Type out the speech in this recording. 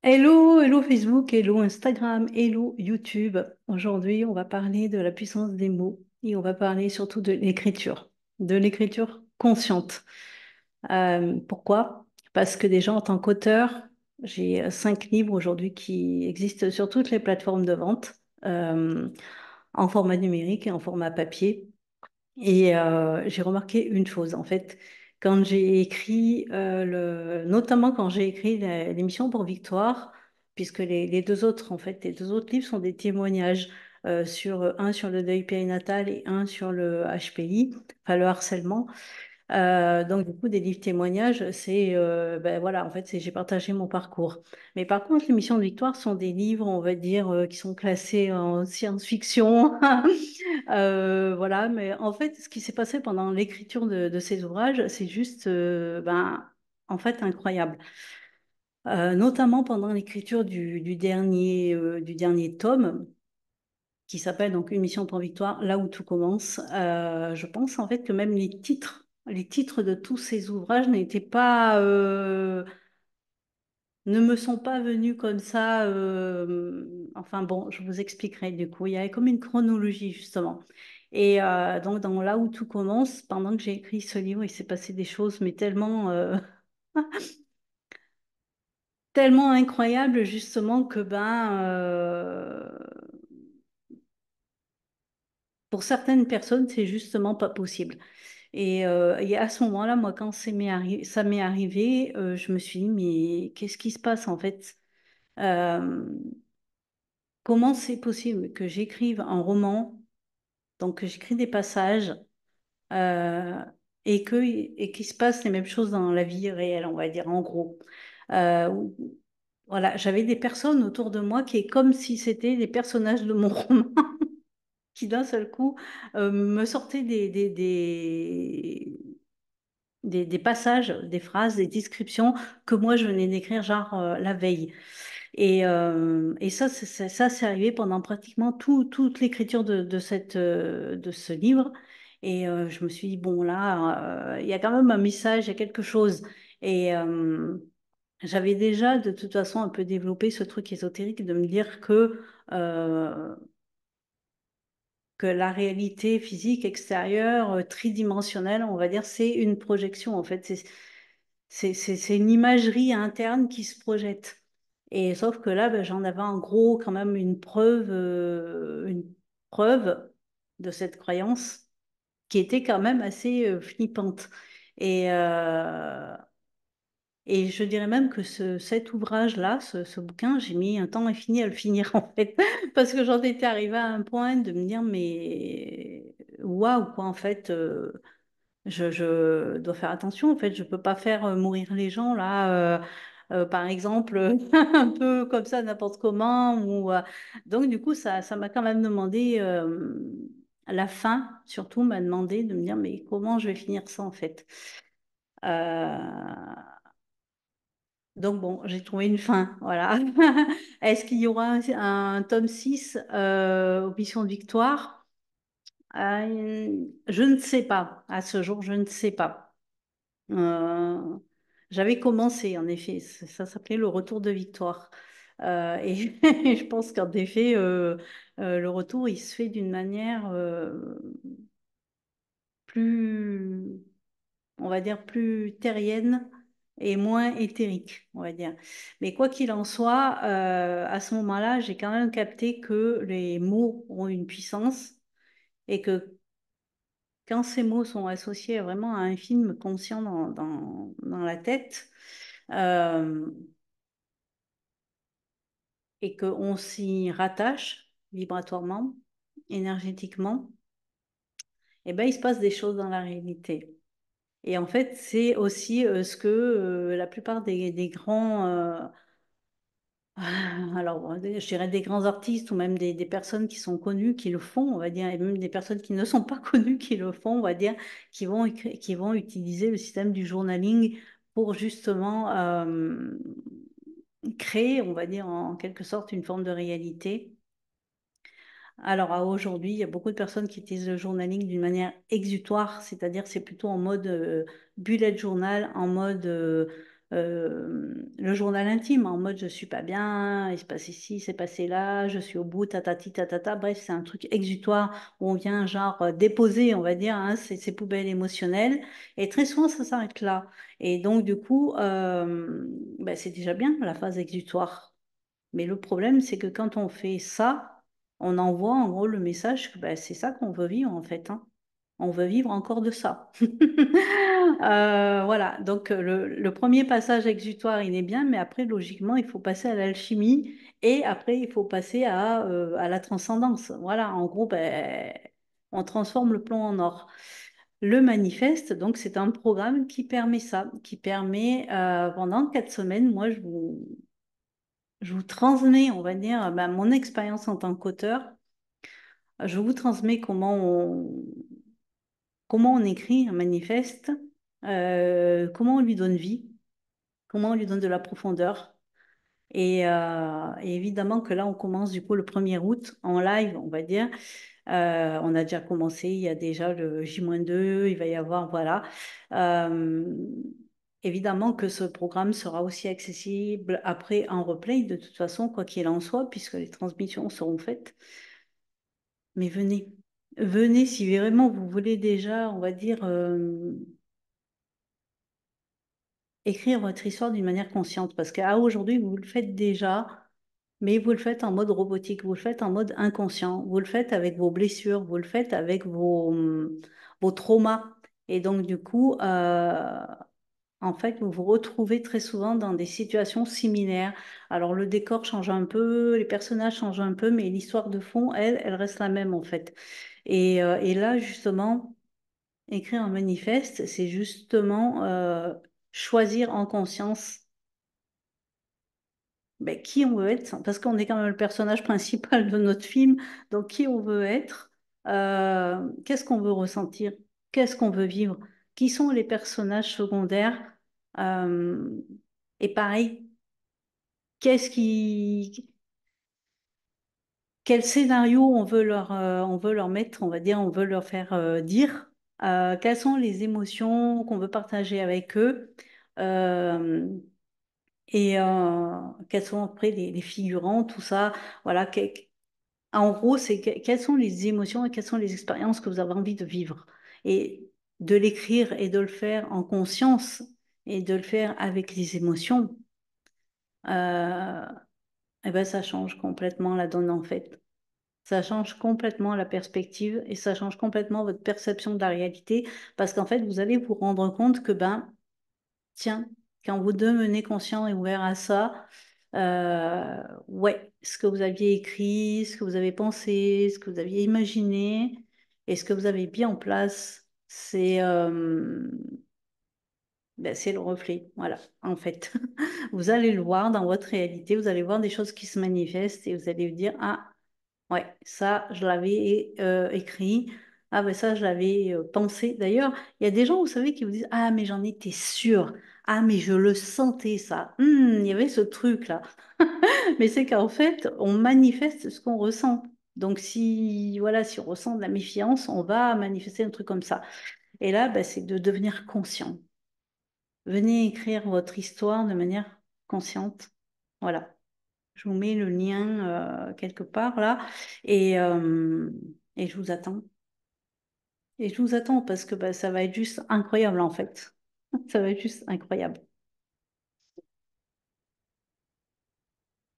Hello, hello Facebook, hello Instagram, hello YouTube. Aujourd'hui, on va parler de la puissance des mots et on va parler surtout de l'écriture consciente. Pourquoi? Parce que déjà en tant qu'auteur, j'ai 5 livres aujourd'hui qui existent sur toutes les plateformes de vente, en format numérique et en format papier. Et j'ai remarqué une chose, en fait, quand j'ai écrit, notamment quand j'ai écrit l'émission pour Victoire, puisque les deux autres, en fait, les deux autres livres sont des témoignages, un sur le deuil périnatal et un sur le HPI, enfin le harcèlement. Donc, du coup, des livres témoignages, ben voilà, en fait, j'ai partagé mon parcours. Mais par contre, les missions de Victoire sont des livres, on va dire, qui sont classés en science-fiction. Voilà, mais en fait, ce qui s'est passé pendant l'écriture de ces ouvrages, c'est juste, en fait, incroyable. Notamment pendant l'écriture du dernier tome, qui s'appelle donc Une mission pour Victoire, là où tout commence. Je pense en fait que même les titres de tous ces ouvrages ne me sont pas venus comme ça. Enfin bon, je vous expliquerai du coup. Il y avait comme une chronologie justement. Et donc dans là où tout commence, pendant que j'ai écrit ce livre, il s'est passé des choses, mais tellement incroyables justement que pour certaines personnes, c'est justement pas possible. Et à ce moment-là, moi, quand ça m'est arrivé, je me suis dit, mais qu'est-ce qui se passe en fait? Euh, Comment c'est possible que j'écrive un roman, donc que j'écris des passages, euh, et qu'il se passe les mêmes choses dans la vie réelle, on va dire, en gros. Où- voilà, j'avais des personnes autour de moi qui est comme si c'était des personnages de mon roman, qui d'un seul coup me sortaient des passages, des phrases, des descriptions que moi je venais d'écrire genre la veille. Et ça, ça, c'est arrivé pendant pratiquement toute l'écriture de ce livre. Et je me suis dit, bon, là, il y a quand même un message, il y a quelque chose. Et j'avais déjà, de toute façon, un peu développé ce truc ésotérique de me dire euh, que la réalité physique extérieure, tridimensionnelle, on va dire, c'est une projection, en fait. C'est une imagerie interne qui se projette. Et sauf que là, ben, j'en avais en gros quand même une preuve de cette croyance qui était quand même assez flippante. Et, euh, et je dirais même que cet ouvrage-là, ce bouquin, j'ai mis un temps infini à le finir en fait, parce que j'en étais arrivée à un point de me dire, mais waouh, quoi, en fait. Je dois faire attention, en fait, je peux pas faire mourir les gens là, par exemple, un peu comme ça, n'importe comment. Donc, du coup, ça m'a quand même demandé, à la fin, surtout, m'a demandé de me dire, mais comment je vais finir ça, en fait? Euh, donc, bon, j'ai trouvé une fin, voilà. Est-ce qu'il y aura un tome 6 aux Missions de Victoire? Je ne sais pas. À ce jour, je ne sais pas. Euh, J'avais commencé, en effet, ça s'appelait Le Retour de Victoire. Et je pense qu'en effet, le retour, il se fait d'une manière plus, on va dire, plus terrienne et moins éthérique, on va dire. Mais quoi qu'il en soit, à ce moment-là, j'ai quand même capté que les mots ont une puissance et que quand ces mots sont associés vraiment à un film conscient dans la tête, euh, et qu'on s'y rattache vibratoirement, énergétiquement, eh ben, il se passe des choses dans la réalité. Et en fait, c'est aussi ce que la plupart des grands, alors je dirais des grands artistes ou même des personnes qui sont connues qui le font, on va dire, et même des personnes qui ne sont pas connues qui le font, on va dire, qui vont utiliser le système du journaling pour justement créer, on va dire, en quelque sorte, une forme de réalité. Alors à aujourd'hui, il y a beaucoup de personnes qui utilisent le journaling d'une manière exutoire, c'est-à-dire c'est plutôt en mode bullet journal, en mode le journal intime, en mode je suis pas bien, il se passe ici, c'est passé là, je suis au bout, tatati, tatata. Bref, c'est un truc exutoire où on vient genre déposer, on va dire, hein, ces poubelles émotionnelles. Et très souvent, ça s'arrête là. Et donc, du coup, ben, c'est déjà bien la phase exutoire. Mais le problème, c'est que quand on fait ça, on envoie en gros le message que ben, c'est ça qu'on veut vivre en fait, hein. On veut vivre encore de ça. Voilà, donc le premier passage exutoire, il est bien, mais après, logiquement, il faut passer à l'alchimie et après, il faut passer à la transcendance. Voilà, en gros, ben, on transforme le plomb en or. Le manifeste, donc, c'est un programme qui permet ça, qui permet pendant 4 semaines, moi, je vous transmets, on va dire, ben, mon expérience en tant qu'auteur. Je vous transmets comment on écrit un manifeste, comment on lui donne vie, comment on lui donne de la profondeur. Et évidemment que là, on commence du coup le 1er août en live, on va dire. On a déjà commencé, il y a déjà le J-2, il va y avoir, voilà. Euh, Évidemment que ce programme sera aussi accessible après en replay, de toute façon, quoi qu'il en soit, puisque les transmissions seront faites. Mais venez, venez si vraiment vous voulez déjà, on va dire, écrire votre histoire d'une manière consciente. Parce qu'à aujourd'hui, vous le faites déjà, mais vous le faites en mode robotique, vous le faites en mode inconscient, vous le faites avec vos blessures, vous le faites avec vos traumas. Et donc, du coup, en fait, vous vous retrouvez très souvent dans des situations similaires. Alors, le décor change un peu, les personnages changent un peu, mais l'histoire de fond, elle reste la même, en fait. Et là, justement, écrire un manifeste, c'est justement choisir en conscience ben, qui on veut être, parce qu'on est quand même le personnage principal de notre film, donc qui on veut être, qu'est-ce qu'on veut ressentir, qu'est-ce qu'on veut vivre, qui sont les personnages secondaires, euh, et pareil, qu'est-ce qui, quel scénario on veut leur mettre, on va dire, on veut leur faire dire, quelles sont les émotions qu'on veut partager avec eux. euh, et quels sont après les figurants, tout ça. Voilà, en gros, c'est quelles sont les émotions et quelles sont les expériences que vous avez envie de vivre. Et de l'écrire et de le faire en conscience et de le faire avec les émotions, euh, eh ben, ça change complètement la donne en fait. Ça change complètement la perspective et ça change complètement votre perception de la réalité parce qu'en fait, vous allez vous rendre compte que, ben, tiens, quand vous devenez conscient et ouvert à ça, ouais, ce que vous aviez écrit, ce que vous avez pensé, ce que vous aviez imaginé et ce que vous avez mis en place, ben, c'est le reflet. Voilà, en fait. Vous allez le voir dans votre réalité, vous allez voir des choses qui se manifestent et vous allez vous dire, ah, ouais, ça, je l'avais écrit. Ah, ben ça, je l'avais pensé. D'ailleurs, il y a des gens, vous savez, qui vous disent, ah, mais j'en étais sûre. Ah, mais je le sentais, ça. Il y avait ce truc-là. Mais c'est qu'en fait, on manifeste ce qu'on ressent. Donc, si, voilà, si on ressent de la méfiance, on va manifester un truc comme ça. Et là, ben, c'est de devenir conscient. Venez écrire votre histoire de manière consciente. Voilà. Je vous mets le lien quelque part là et je vous attends. Et je vous attends parce que bah, ça va être juste incroyable en fait. Ça va être juste incroyable.